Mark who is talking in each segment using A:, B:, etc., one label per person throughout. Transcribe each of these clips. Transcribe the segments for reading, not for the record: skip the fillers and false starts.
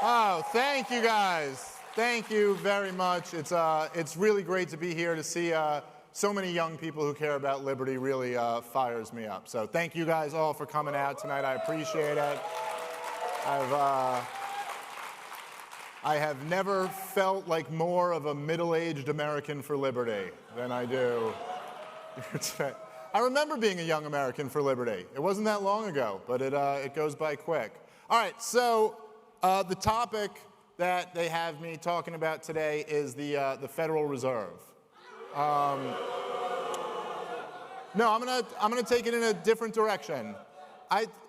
A: Oh, thank you guys. Thank you very much. It's really great to be here to see so many young people who care about liberty. Really fires me up. So thank you guys all for coming out tonight. I appreciate it. I have never felt like more of a middle-aged American for liberty than I do today. I remember being a young American for liberty. It wasn't that long ago, but it goes by quick. All right, so the topic that they have me talking about today is the Federal Reserve. No, I'm gonna take it in a different direction.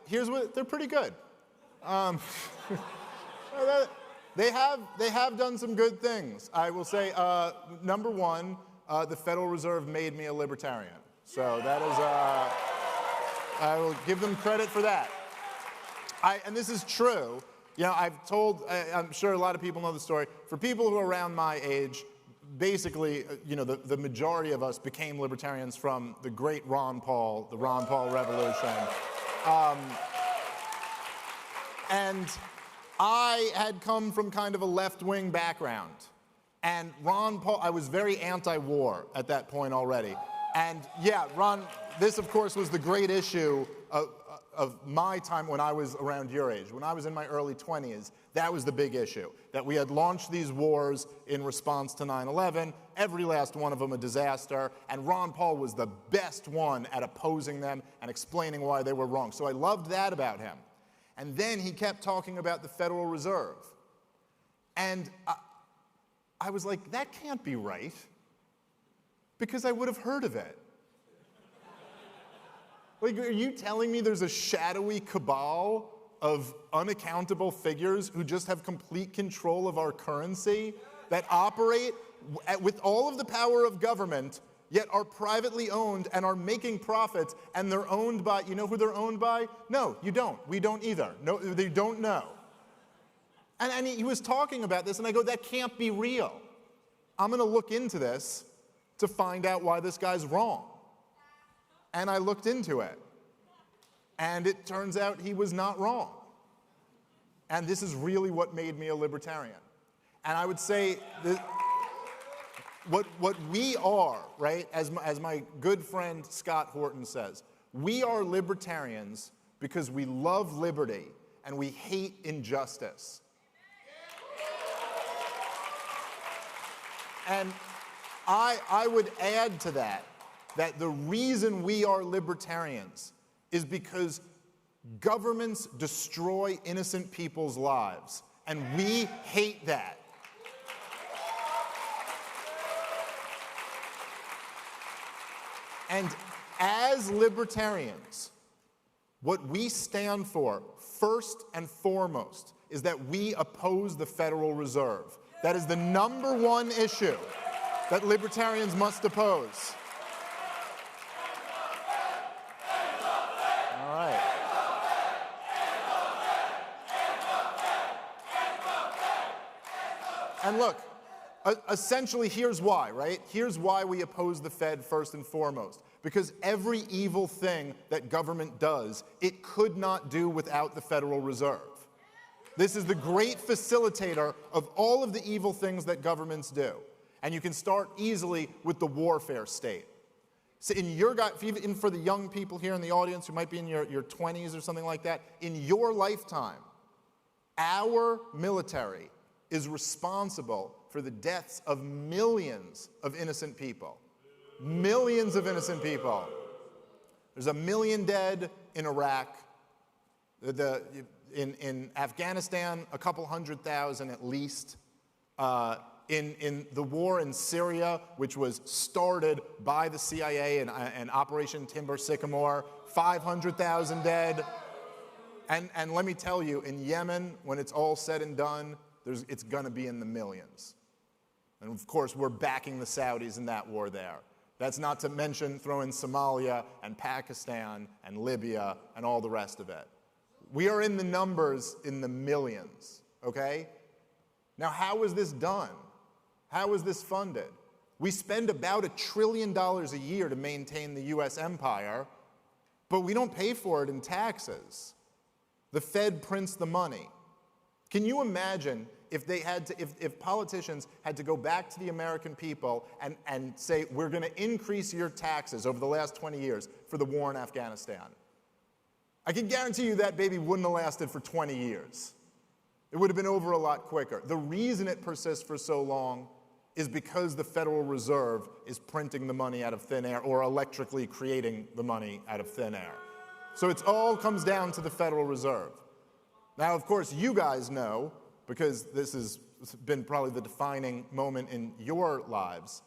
A: Here's what they're pretty good. They have done some good things. I will say, number one, the Federal Reserve made me a libertarian. So that is, I will give them credit for that. And this is true. You know, I'm sure a lot of people know the story. For people who are around my age, basically, you know, the majority of us became libertarians from the great Ron Paul, the Ron Paul Revolution. And I had come from kind of a left-wing background. And Ron Paul, I was very anti-war at that point already. And yeah, this of course was the great issue of my time when I was around your age. When I was in my early 20s, that was the big issue. That we had launched these wars in response to 9/11, every last one of them a disaster, and Ron Paul was the best one at opposing them and explaining why they were wrong. So I loved that about him. And then he kept talking about the Federal Reserve. And I was like, that can't be right, because I would have heard of it. Like, are you telling me there's a shadowy cabal of unaccountable figures who just have complete control of our currency that operate with all of the power of government, yet are privately owned and are making profits, and they're owned by, you know who they're owned by? No, you don't. We don't either. No, they don't know. And he was talking about this, and I go, that can't be real. I'm going to look into this to find out why this guy's wrong. And I looked into it. And it turns out he was not wrong. And this is really what made me a libertarian. And I would say that what we are, right, as my good friend Scott Horton says, we are libertarians because we love liberty and we hate injustice. And I would add to that the reason we are libertarians is because governments destroy innocent people's lives, and we hate that. And as libertarians, what we stand for, first and foremost, is that we oppose the Federal Reserve. That is the number one issue that libertarians must oppose. All right. And look, essentially here's why, right? Here's why we oppose the Fed first and foremost. Because every evil thing that government does, it could not do without the Federal Reserve. This is the great facilitator of all of the evil things that governments do. And you can start easily with the warfare state. So even for the young people here in the audience who might be in your 20s or something like that, in your lifetime, our military is responsible for the deaths of millions of innocent people. Millions of innocent people. There's 1 million dead in Iraq. In Afghanistan, a couple 100,000 at least. In the war in Syria, which was started by the CIA and Operation Timber Sycamore, 500,000 dead. And let me tell you, in Yemen, when it's all said and done, it's going to be in the millions. And of course, we're backing the Saudis in that war there. That's not to mention throw in Somalia and Pakistan and Libya and all the rest of it. We are in the numbers in the millions, okay? Now, how is this done? How is this funded? We spend about $1 trillion a year to maintain the US empire, but we don't pay for it in taxes. The Fed prints the money. Can you imagine if they had to, if politicians had to go back to the American people and say, we're going to increase your taxes over the last 20 years for the war in Afghanistan? I can guarantee you that baby wouldn't have lasted for 20 years. It would have been over a lot quicker. The reason it persists for so long is because the Federal Reserve is printing the money out of thin air or electrically creating the money out of thin air. So it all comes down to the Federal Reserve. Now, of course, you guys know, because this has been probably the defining moment in your lives,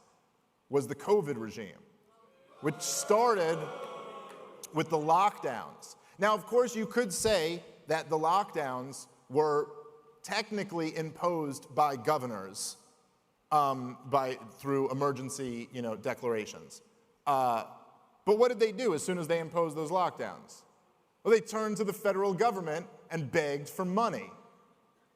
A: was the COVID regime, which started with the lockdowns. Now, of course, you could say that the lockdowns were technically imposed by governors through emergency, declarations. But what did they do as soon as they imposed those lockdowns? Well, they turned to the federal government and begged for money.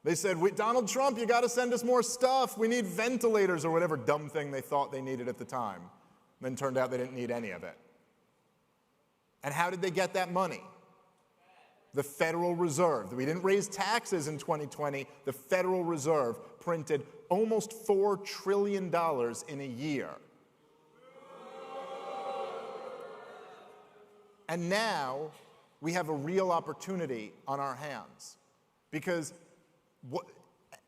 A: They said, Donald Trump, you got to send us more stuff. We need ventilators, or whatever dumb thing they thought they needed at the time. And then turned out they didn't need any of it. And how did they get that money? The Federal Reserve. We didn't raise taxes in 2020. The Federal Reserve printed almost $4 trillion in a year. And now we have a real opportunity on our hands, because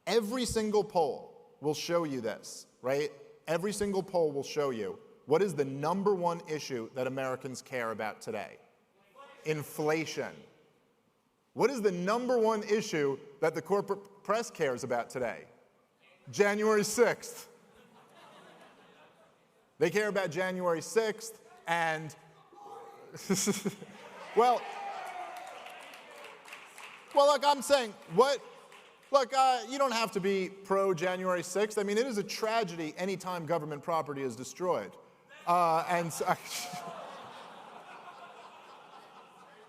A: every single poll will show you this, right? Every single poll will show you what is the number one issue that Americans care about today. Inflation. What is the number one issue that the corporate press cares about today? January 6th. They care about January 6th, and well, look, I'm saying, you don't have to be pro-January 6th. I mean, it is a tragedy anytime government property is destroyed.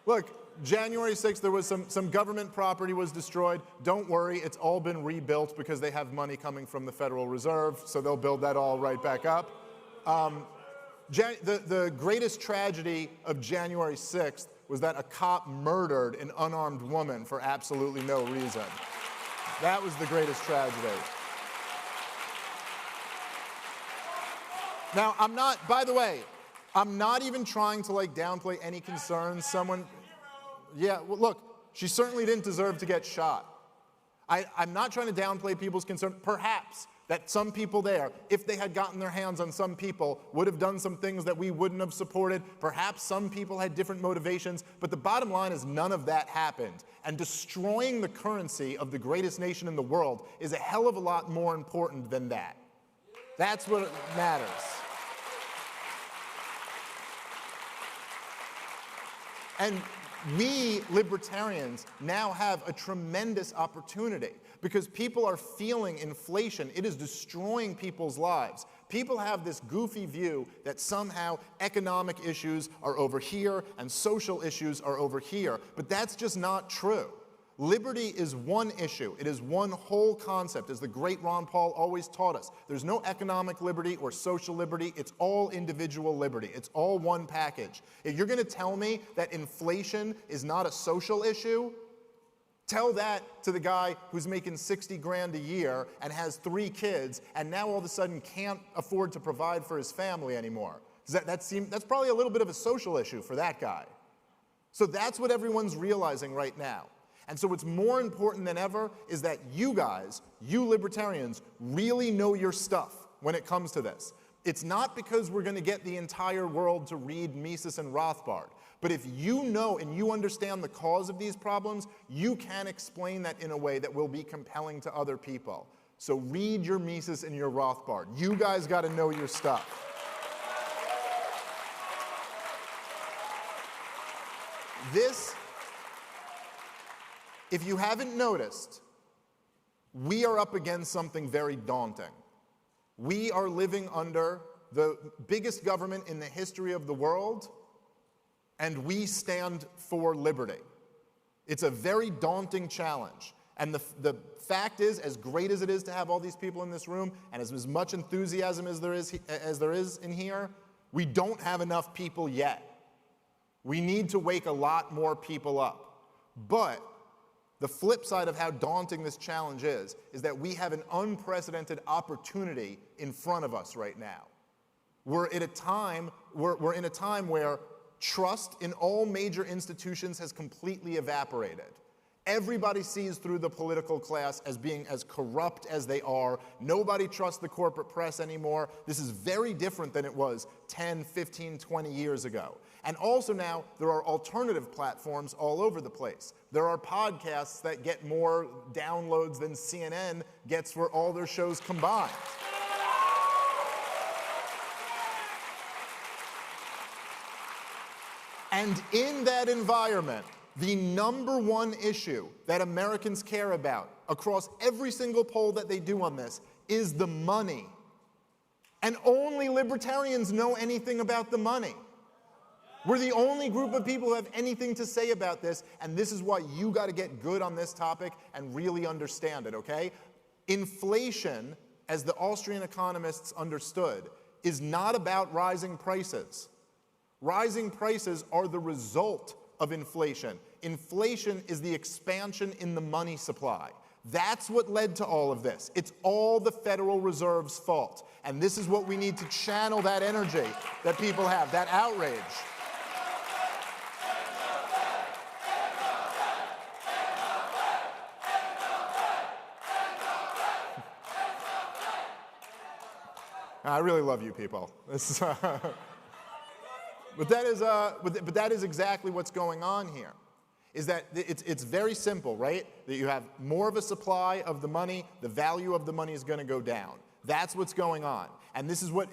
A: Look, January 6th, there was some government property was destroyed. Don't worry, it's all been rebuilt because they have money coming from the Federal Reserve, so they'll build that all right back up. The greatest tragedy of January 6th was that a cop murdered an unarmed woman for absolutely no reason. That was the greatest tragedy. Now, by the way, I'm not even trying to downplay any concerns. Look, she certainly didn't deserve to get shot. I'm not trying to downplay people's concern. Perhaps that some people there, if they had gotten their hands on some people, would have done some things that we wouldn't have supported. Perhaps some people had different motivations, but the bottom line is none of that happened. And destroying the currency of the greatest nation in the world is a hell of a lot more important than that. That's what matters. And we libertarians now have a tremendous opportunity, because people are feeling inflation. It is destroying people's lives. People have this goofy view that somehow economic issues are over here and social issues are over here, but that's just not true. Liberty is one issue. It is one whole concept, as the great Ron Paul always taught us. There's no economic liberty or social liberty. It's all individual liberty. It's all one package. If you're going to tell me that inflation is not a social issue, tell that to the guy who's making 60 grand a year and has 3 kids and now all of a sudden can't afford to provide for his family anymore. That's probably a little bit of a social issue for that guy. So that's what everyone's realizing right now. And so what's more important than ever is that you guys, you libertarians, really know your stuff when it comes to this. It's not because we're going to get the entire world to read Mises and Rothbard. But if you know and you understand the cause of these problems, you can explain that in a way that will be compelling to other people. So read your Mises and your Rothbard. You guys got to know your stuff. If you haven't noticed, we are up against something very daunting. We are living under the biggest government in the history of the world, and we stand for liberty. It's a very daunting challenge. And the fact is, as great as it is to have all these people in this room, and as much enthusiasm as there is in here, we don't have enough people yet. We need to wake a lot more people up. But The flip side of how daunting this challenge is that we have an unprecedented opportunity in front of us right now. We're in a time where trust in all major institutions has completely evaporated. Everybody sees through the political class as being as corrupt as they are. Nobody trusts the corporate press anymore. This is very different than it was 10, 15, 20 years ago. And also now, there are alternative platforms all over the place. There are podcasts that get more downloads than CNN gets for all their shows combined. And in that environment, the number one issue that Americans care about across every single poll that they do on this is the money. And only libertarians know anything about the money. We're the only group of people who have anything to say about this, and this is why you got to get good on this topic and really understand it, okay? Inflation, as the Austrian economists understood, is not about rising prices. Rising prices are the result of inflation. Inflation is the expansion in the money supply. That's what led to all of this. It's all the Federal Reserve's fault. And this is what we need to channel that energy that people have, that outrage. I really love you people. This is, But that is exactly what's going on here, is that it's very simple, right? That you have more of a supply of the money, the value of the money is going to go down. That's what's going on. And this is what,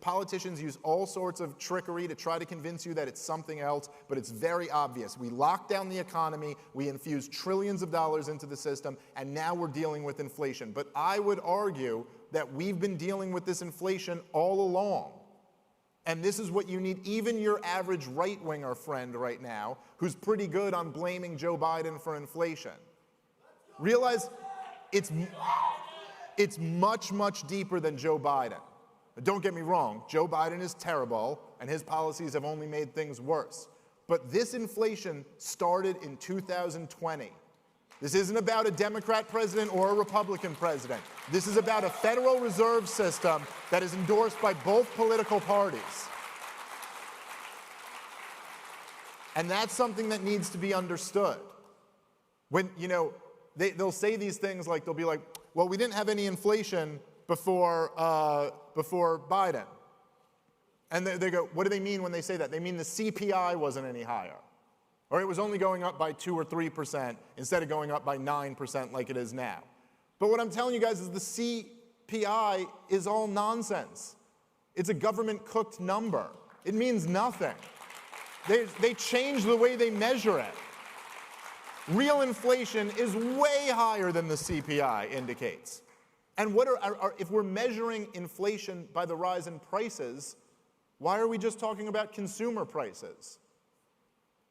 A: politicians use all sorts of trickery to try to convince you that it's something else, but it's very obvious. We locked down the economy, we infused trillions of dollars into the system, and now we're dealing with inflation. But I would argue that we've been dealing with this inflation all along. And this is what you need, even your average right-winger friend right now, who's pretty good on blaming Joe Biden for inflation. Realize it's much, much deeper than Joe Biden. Don't get me wrong, Joe Biden is terrible, and his policies have only made things worse. But this inflation started in 2020. This isn't about a Democrat president or a Republican president. This is about a Federal Reserve System that is endorsed by both political parties. And that's something that needs to be understood. When, they'll say these things like, they'll be like, well, we didn't have any inflation before Biden. And they go, what do they mean when they say that? They mean the CPI wasn't any higher. Or it was only going up by 2 or 3% instead of going up by 9% like it is now. But what I'm telling you guys is the CPI is all nonsense. It's a government-cooked number. It means nothing. They change the way they measure it. Real inflation is way higher than the CPI indicates. And if we're measuring inflation by the rise in prices, why are we just talking about consumer prices?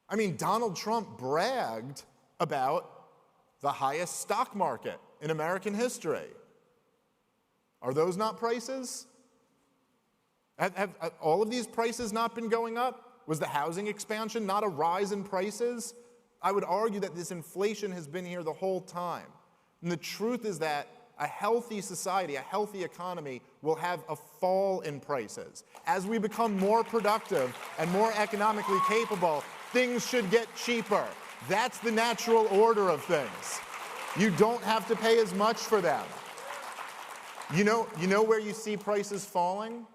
A: I mean, Donald Trump bragged about the highest stock market in American history. Are those not prices? Have all of these prices not been going up? Was the housing expansion not a rise in prices? I would argue that this inflation has been here the whole time. And the truth is that a healthy society, a healthy economy, will have a fall in prices. As we become more productive and more economically capable, things should get cheaper. That's the natural order of things. You don't have to pay as much for them. You know where you see prices falling?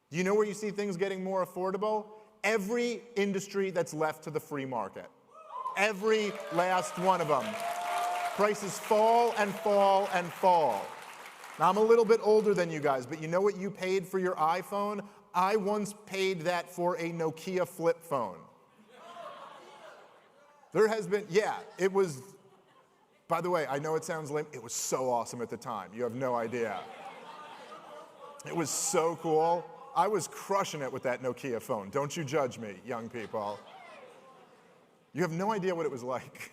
A: Do you know where you see things getting more affordable? Every industry that's left to the free market. Every last one of them. Prices fall and fall and fall. Now, I'm a little bit older than you guys, but you know what you paid for your iPhone? I once paid that for a Nokia flip phone. There has been, it was, by the way, I know it sounds lame, it was so awesome at the time. You have no idea. It was so cool. I was crushing it with that Nokia phone. Don't you judge me, young people. You have no idea what it was like.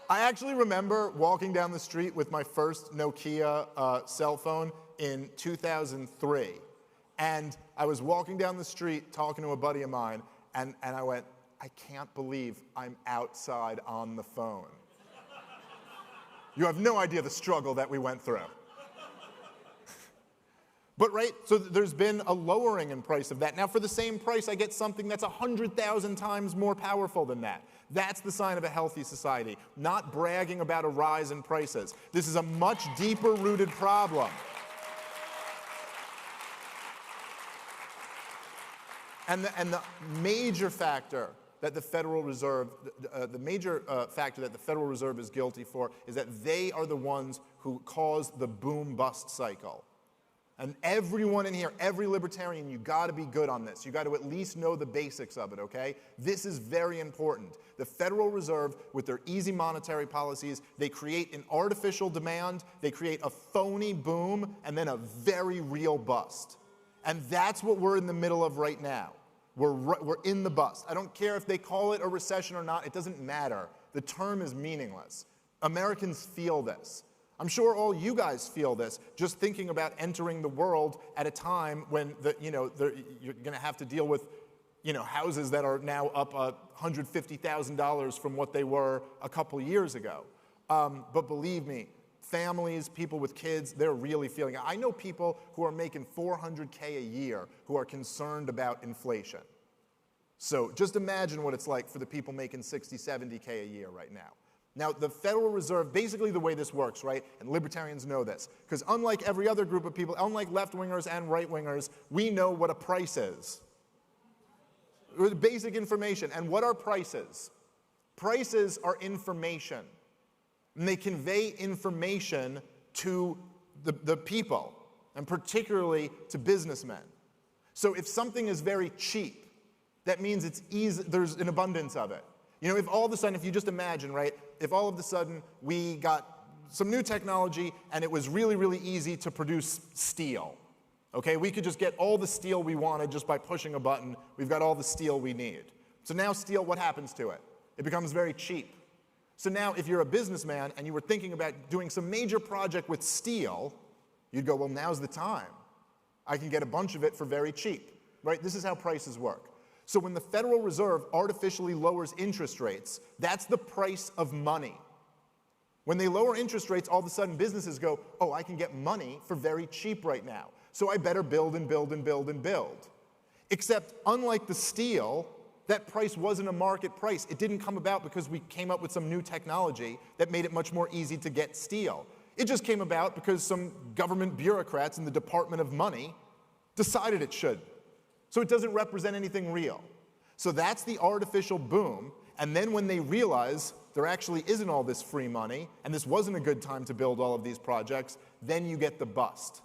A: I actually remember walking down the street with my first Nokia cell phone in 2003. And I was walking down the street talking to a buddy of mine, and I went, I can't believe I'm outside on the phone. You have no idea the struggle that we went through. But right, so there's been a lowering in price of that. Now for the same price, I get something that's 100,000 times more powerful than that. That's the sign of a healthy society, not bragging about a rise in prices. This is a much deeper rooted problem. And the major factor that the Federal Reserve, factor that the Federal Reserve is guilty for is that they are the ones who caused the boom-bust cycle. And everyone in here, every libertarian, you got to be good on this. You got to at least know the basics of it, okay? This is very important. The Federal Reserve, with their easy monetary policies, they create an artificial demand, they create a phony boom, and then a very real bust. And that's what we're in the middle of right now. We're in the bust. I don't care if they call it a recession or not. It doesn't matter. The term is meaningless. Americans feel this. I'm sure all you guys feel this, just thinking about entering the world at a time when you're going to have to deal with houses that are now up $150,000 from what they were a couple years ago. But believe me, families, people with kids, they're really feeling it. I know people who are making $400K a year who are concerned about inflation. So just imagine what it's like for the people making 60, 70K a year right now. Now, the Federal Reserve, basically the way this works, right, and libertarians know this, because unlike every other group of people, unlike left-wingers and right-wingers, we know what a price is. Basic information. And what are prices? Prices are information. And they convey information to the people, and particularly to businessmen. So if something is very cheap, that means it's easy, there's an abundance of it. If all of a sudden, if you just imagine, right, if all of a sudden we got some new technology and it was really, really easy to produce steel, okay? We could just get all the steel we wanted just by pushing a button. We've got all the steel we need. So now steel, what happens to it? It becomes very cheap. So now if you're a businessman and you were thinking about doing some major project with steel, you'd go, well, now's the time. I can get a bunch of it for very cheap, right? This is how prices work. So when the Federal Reserve artificially lowers interest rates, that's the price of money. When they lower interest rates, all of a sudden businesses go, oh, I can get money for very cheap right now, so I better build and build and build and build. Except, unlike the steel, that price wasn't a market price. It didn't come about because we came up with some new technology that made it much more easy to get steel. It just came about because some government bureaucrats in the Department of Money decided it should. So it doesn't represent anything real. So that's the artificial boom, and then when they realize there actually isn't all this free money, and this wasn't a good time to build all of these projects, then you get the bust.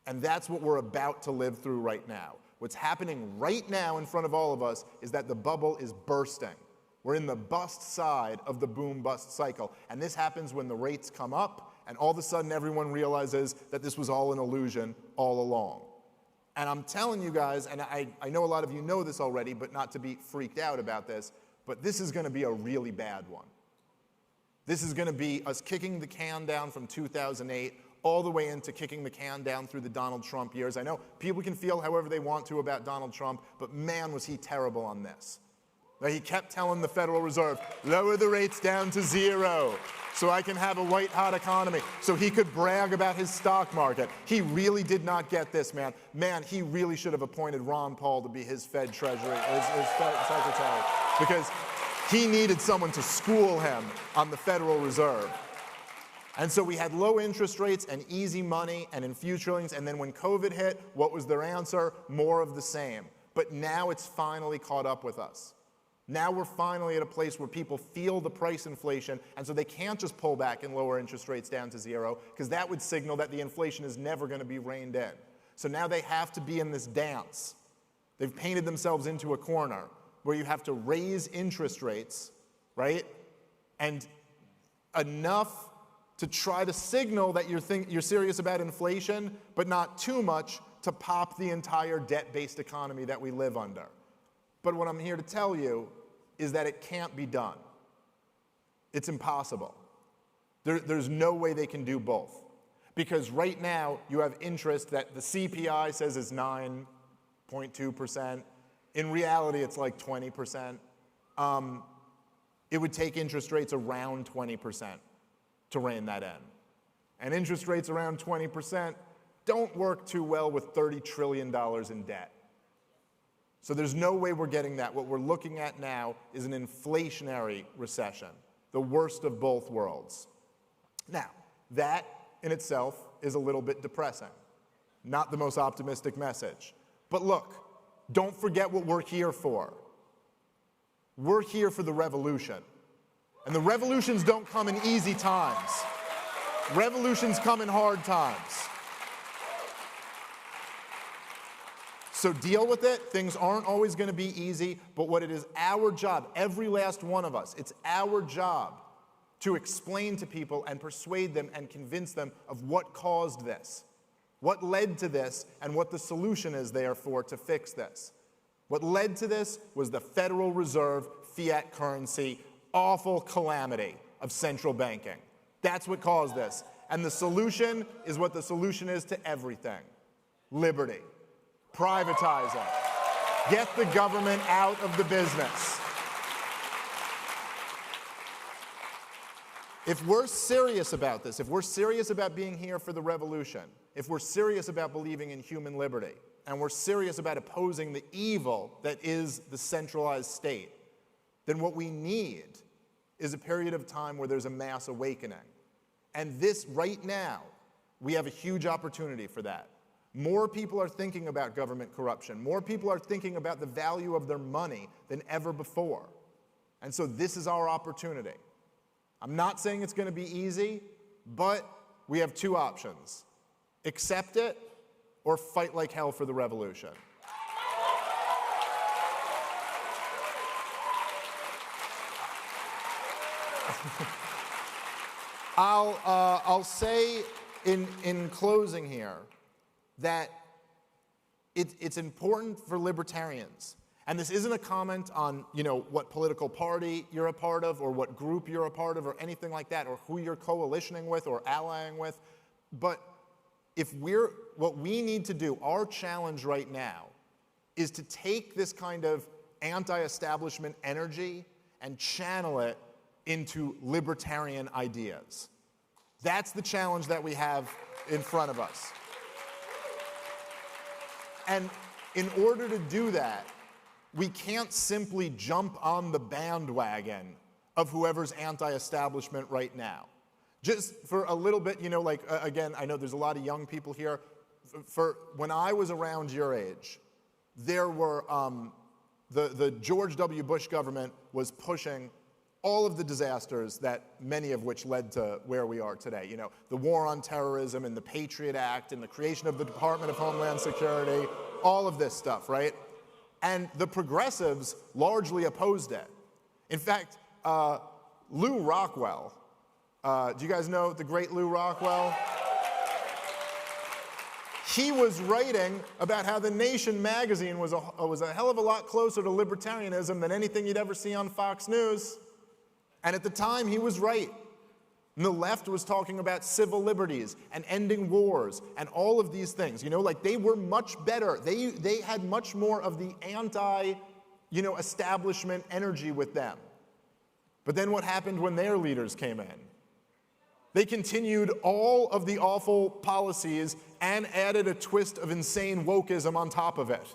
A: And that's what we're about to live through right now. What's happening right now in front of all of us is that the bubble is bursting. We're in the bust side of the boom-bust cycle, and this happens when the rates come up, and all of a sudden everyone realizes that this was all an illusion all along. And I'm telling you guys, and I know a lot of you know this already, but not to be freaked out about this, but this is going to be a really bad one. This is going to be us kicking the can down from 2008 all the way into kicking the can down through the Donald Trump years. I know people can feel however they want to about Donald Trump, but man, was he terrible on this. He kept telling the Federal Reserve, lower the rates down to 0 so I can have a white-hot economy, so he could brag about his stock market. He really did not get this, man. Man, he really should have appointed Ron Paul to be his Fed Treasury, his Fed Secretary, because he needed someone to school him on the Federal Reserve. And so we had low interest rates and easy money and in few trillions, and then when COVID hit, what was their answer? More of the same. But now it's finally caught up with us. Now we're finally at a place where people feel the price inflation, and so they can't just pull back and lower interest rates down to 0, because that would signal that the inflation is never going to be reined in. So now they have to be in this dance. They've painted themselves into a corner where you have to raise interest rates, right? And enough to try to signal that you're serious about inflation, but not too much to pop the entire debt-based economy that we live under. But what I'm here to tell you is that it can't be done. It's impossible. There's no way they can do both. Because right now, you have interest that the CPI says is 9.2%. In reality, it's like 20%. it would take interest rates around 20% to rein that in. And interest rates around 20% don't work too well with $30 trillion in debt. So there's no way we're getting that. What we're looking at now is an inflationary recession, the worst of both worlds. Now, that in itself is a little bit depressing. Not the most optimistic message. But look, don't forget what we're here for. We're here for the revolution. And the revolutions don't come in easy times. Revolutions come in hard times. So deal with it. Things aren't always going to be easy, but what it is our job, every last one of us, it's our job to explain to people and persuade them and convince them of what caused this, what led to this, and what the solution is, therefore, to fix this. What led to this was the Federal Reserve fiat currency, awful calamity of central banking. That's what caused this. And the solution is what the solution is to everything. Liberty. Privatize it. Get the government out of the business. If we're serious about this, if we're serious about being here for the revolution, if we're serious about believing in human liberty, and we're serious about opposing the evil that is the centralized state, then what we need is a period of time where there's a mass awakening. And this, right now, we have a huge opportunity for that. More people are thinking about government corruption. More people are thinking about the value of their money than ever before. And so this is our opportunity. I'm not saying it's going to be easy, but we have two options. Accept it or fight like hell for the revolution. I'll say in closing here that it's important for libertarians, and this isn't a comment on what political party you're a part of or what group you're a part of or anything like that or who you're coalitioning with or allying with, but what we need to do, our challenge right now, is to take this kind of anti-establishment energy and channel it into libertarian ideas. That's the challenge that we have in front of us. And in order to do that, we can't simply jump on the bandwagon of whoever's anti-establishment right now. Just for a little bit, again, I know there's a lot of young people here. When I was around your age, there were, the George W. Bush government was pushing all of the disasters that many of which led to where we are today. The war on terrorism and the Patriot Act and the creation of the Department of Homeland Security, all of this stuff, right? And the progressives largely opposed it. In fact, Lew Rockwell, do you guys know the great Lew Rockwell? He was writing about how The Nation magazine was a hell of a lot closer to libertarianism than anything you'd ever see on Fox News. And at the time, he was right. And the left was talking about civil liberties and ending wars and all of these things. They were much better. They had much more of the establishment energy with them. But then what happened when their leaders came in? They continued all of the awful policies and added a twist of insane wokeism on top of it.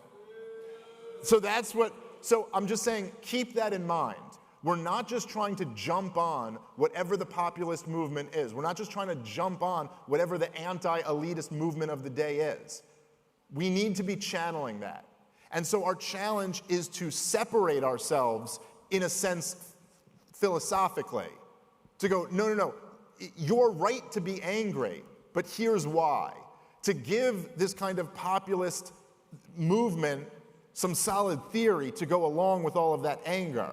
A: So I'm just saying, keep that in mind. We're not just trying to jump on whatever the populist movement is. We're not just trying to jump on whatever the anti-elitist movement of the day is. We need to be channeling that. And so our challenge is to separate ourselves, in a sense, philosophically. To go, no, you're right to be angry, but here's why. To give this kind of populist movement some solid theory to go along with all of that anger.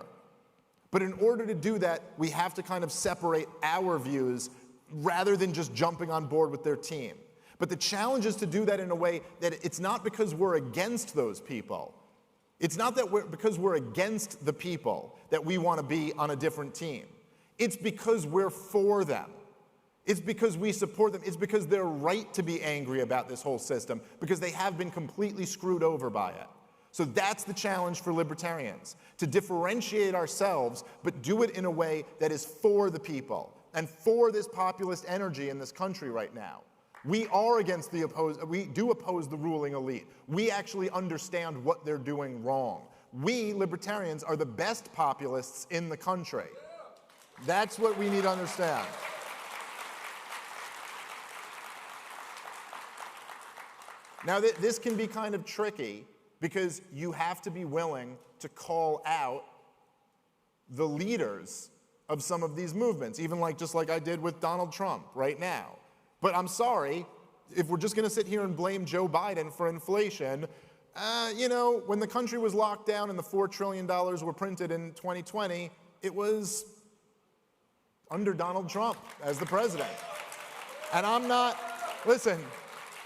A: But in order to do that, we have to kind of separate our views rather than just jumping on board with their team. But the challenge is to do that in a way that it's not because we're against those people. It's not that because we're against the people that we want to be on a different team. It's because we're for them. It's because we support them. It's because they're right to be angry about this whole system, because they have been completely screwed over by it. So that's the challenge for libertarians, to differentiate ourselves, but do it in a way that is for the people and for this populist energy in this country right now. We are against we do oppose the ruling elite. We actually understand what they're doing wrong. We, libertarians, are the best populists in the country. That's what we need to understand. Now, this can be kind of tricky because you have to be willing to call out the leaders of some of these movements, even just like I did with Donald Trump right now. But I'm sorry, if we're just going to sit here and blame Joe Biden for inflation, when the country was locked down and the $4 trillion were printed in 2020, it was under Donald Trump as the president. And listen,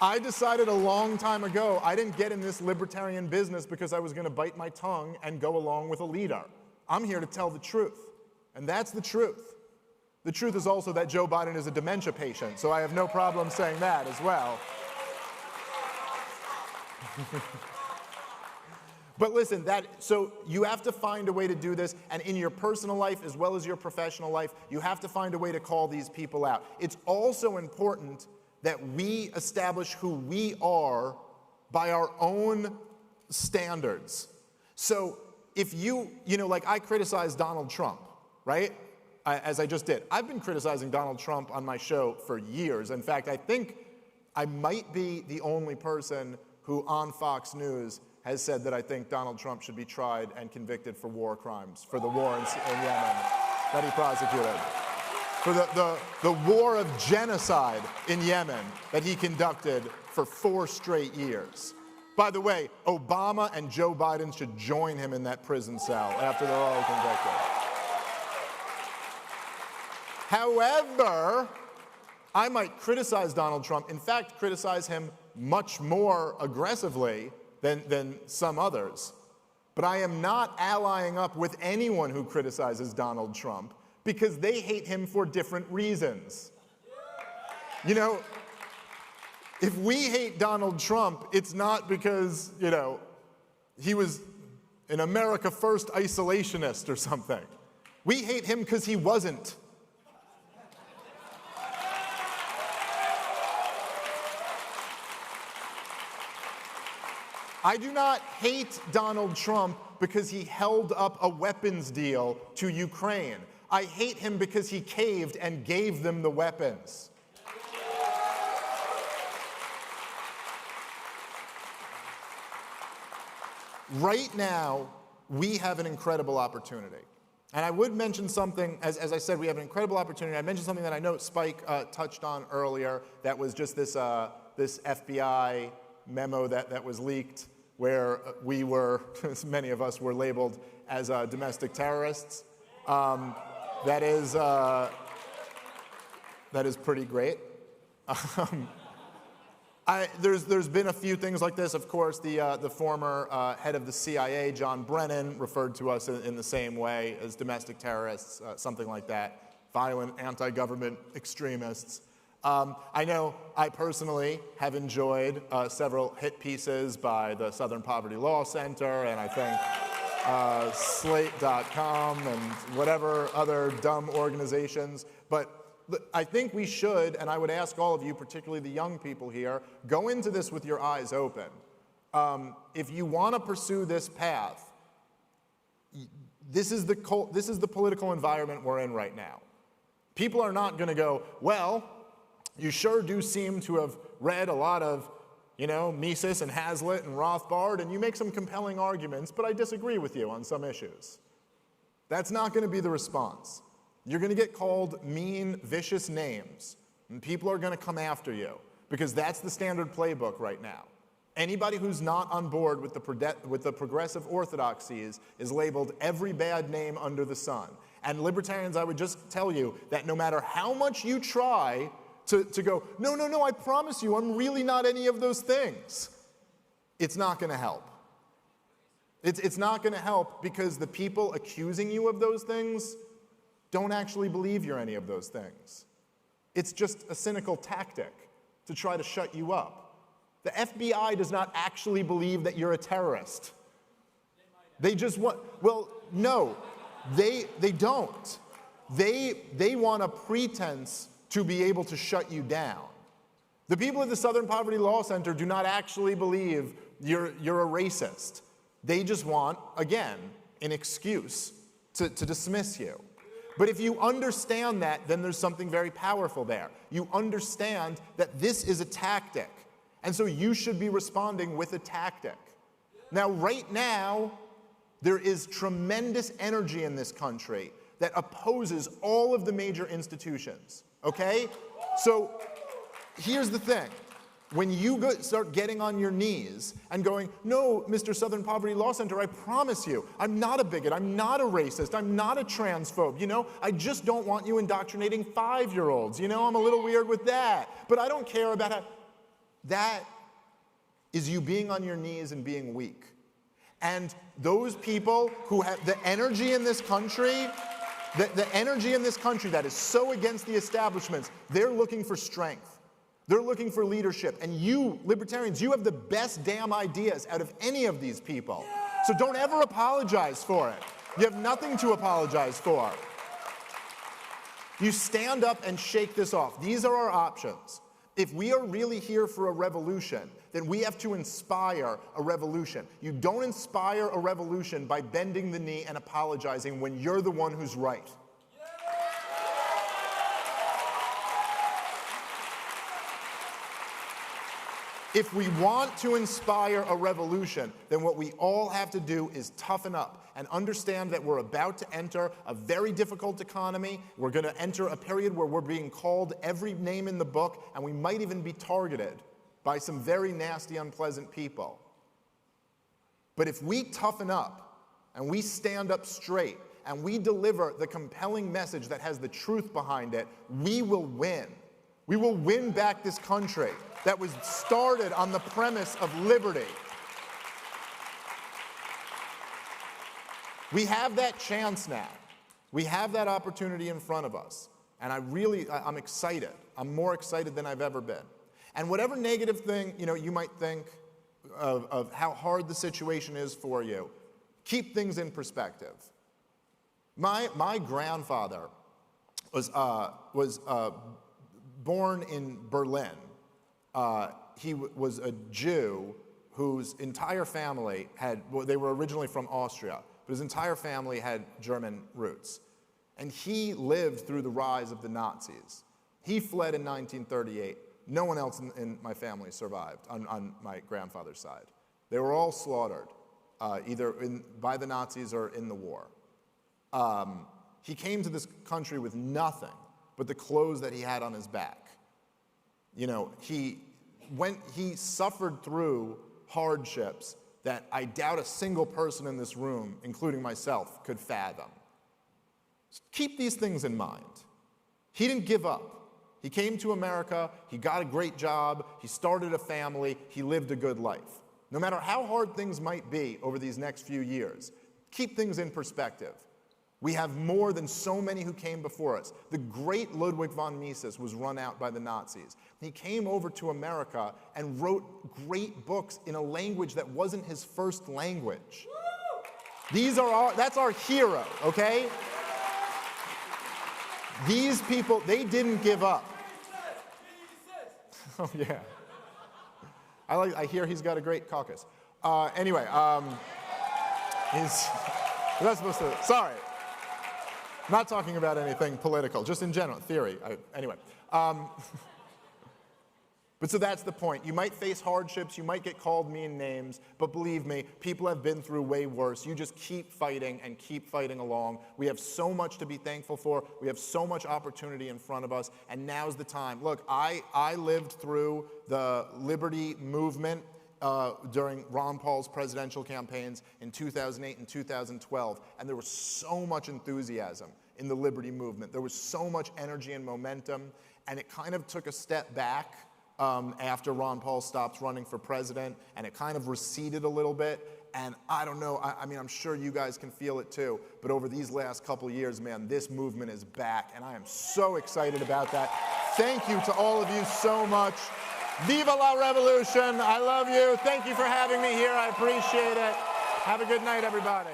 A: I decided a long time ago I didn't get in this libertarian business because I was going to bite my tongue and go along with a leader. I'm here to tell the truth, and that's the truth. The truth is also that Joe Biden is a dementia patient, so I have no problem saying that as well. But listen, so you have to find a way to do this, and in your personal life as well as your professional life, you have to find a way to call these people out. It's also important that we establish who we are by our own standards. So if I criticize Donald Trump, right? As I just did. I've been criticizing Donald Trump on my show for years. In fact, I think I might be the only person who on Fox News has said that I think Donald Trump should be tried and convicted for war crimes, for the war in Yemen that he prosecuted. For the war of genocide in Yemen that he conducted for 4 straight years. By the way, Obama and Joe Biden should join him in that prison cell after they're all convicted. However, I might criticize Donald Trump, in fact, criticize him much more aggressively than some others. But I am not allying up with anyone who criticizes Donald Trump because they hate him for different reasons. If we hate Donald Trump, it's not because, he was an America First isolationist or something. We hate him because he wasn't. I do not hate Donald Trump because he held up a weapons deal to Ukraine. I hate him because he caved and gave them the weapons. Right now, we have an incredible opportunity. And I would mention something, as I said, we have an incredible opportunity. I mentioned something that I know Spike touched on earlier, that was just this FBI memo that was leaked, where we were, many of us were labeled as domestic terrorists. That is pretty great. There's been a few things like this. Of course, the former head of the CIA, John Brennan, referred to us in the same way as domestic terrorists, something like that, violent anti-government extremists. I know I personally have enjoyed several hit pieces by the Southern Poverty Law Center, and I think Slate.com and whatever other dumb organizations. But I think we should, and I would ask all of you, particularly the young people here, go into this with your eyes open. If you want to pursue this path, this is the political environment we're in right now. People are not going to go, well, you sure do seem to have read a lot of, Mises and Hazlitt and Rothbard, and you make some compelling arguments, but I disagree with you on some issues. That's not going to be the response. You're going to get called mean, vicious names, and people are going to come after you, because that's the standard playbook right now. Anybody who's not on board with the progressive orthodoxies is labeled every bad name under the sun. And libertarians, I would just tell you that no matter how much you try to go, no, I promise you, I'm really not any of those things, it's not going to help. It's not going to help because the people accusing you of those things don't actually believe you're any of those things. It's just a cynical tactic to try to shut you up. The FBI does not actually believe that you're a terrorist. They just want, well, no, they don't. They want a pretense to be able to shut you down. The people at the Southern Poverty Law Center do not actually believe you're a racist. They just want, again, an excuse to dismiss you. But if you understand that, then there's something very powerful there. You understand that this is a tactic, and so you should be responding with a tactic. Now, right now, there is tremendous energy in this country that opposes all of the major institutions, okay? So here's the thing. When you start getting on your knees and going, no, Mr. Southern Poverty Law Center, I promise you, I'm not a bigot, I'm not a racist, I'm not a transphobe, you know? I just don't want you indoctrinating 5-year-olds, you know? I'm a little weird with that, but I don't care about how. That is you being on your knees and being weak. And those people who have the energy in this country, the energy in this country that is so against the establishments, they're looking for strength. They're looking for leadership. And you, libertarians, you have the best damn ideas out of any of these people. So don't ever apologize for it. You have nothing to apologize for. You stand up and shake this off. These are our options. If we are really here for a revolution, then we have to inspire a revolution. You don't inspire a revolution by bending the knee and apologizing when you're the one who's right. If we want to inspire a revolution, then what we all have to do is toughen up and understand that we're about to enter a very difficult economy. We're going to enter a period where we're being called every name in the book, and we might even be targeted by some very nasty, unpleasant people. But if we toughen up and we stand up straight and we deliver the compelling message that has the truth behind it, we will win. We will win back this country that was started on the premise of liberty. We have that chance now. We have that opportunity in front of us. And I'm excited. I'm more excited than I've ever been. And whatever negative thing, you might think of how hard the situation is for you, keep things in perspective. My grandfather was born in Berlin. He was a Jew whose entire family they were originally from Austria, but his entire family had German roots. And he lived through the rise of the Nazis. He fled in 1938. No one else in my family survived on my grandfather's side. They were all slaughtered, either by the Nazis or in the war. He came to this country with nothing but the clothes that he had on his back. He suffered through hardships that I doubt a single person in this room, including myself, could fathom. Keep these things in mind. He didn't give up. He came to America, he got a great job, he started a family, he lived a good life. No matter how hard things might be over these next few years, keep things in perspective. We have more than so many who came before us. The great Ludwig von Mises was run out by the Nazis. He came over to America and wrote great books in a language that wasn't his first language. That's our hero, okay? These people, they didn't give up. Oh, yeah. I hear he's got a great caucus. Anyway, he's not supposed to, sorry. Not talking about anything political, just in general, theory. Anyway. But so that's the point. You might face hardships, you might get called mean names, but believe me, people have been through way worse. You just keep fighting and keep fighting along. We have so much to be thankful for. We have so much opportunity in front of us, and now's the time. Look, I lived through the liberty movement during Ron Paul's presidential campaigns in 2008 and 2012, and there was so much enthusiasm in the liberty movement. There was so much energy and momentum, and it kind of took a step back after Ron Paul stopped running for president, and it kind of receded a little bit. And I don't know, I mean, I'm sure you guys can feel it too, but over these last couple of years, man, this movement is back, and I am so excited about that. Thank you to all of you so much. Viva la revolution. I love you. Thank you for having me here. I appreciate it. Have a good night, everybody.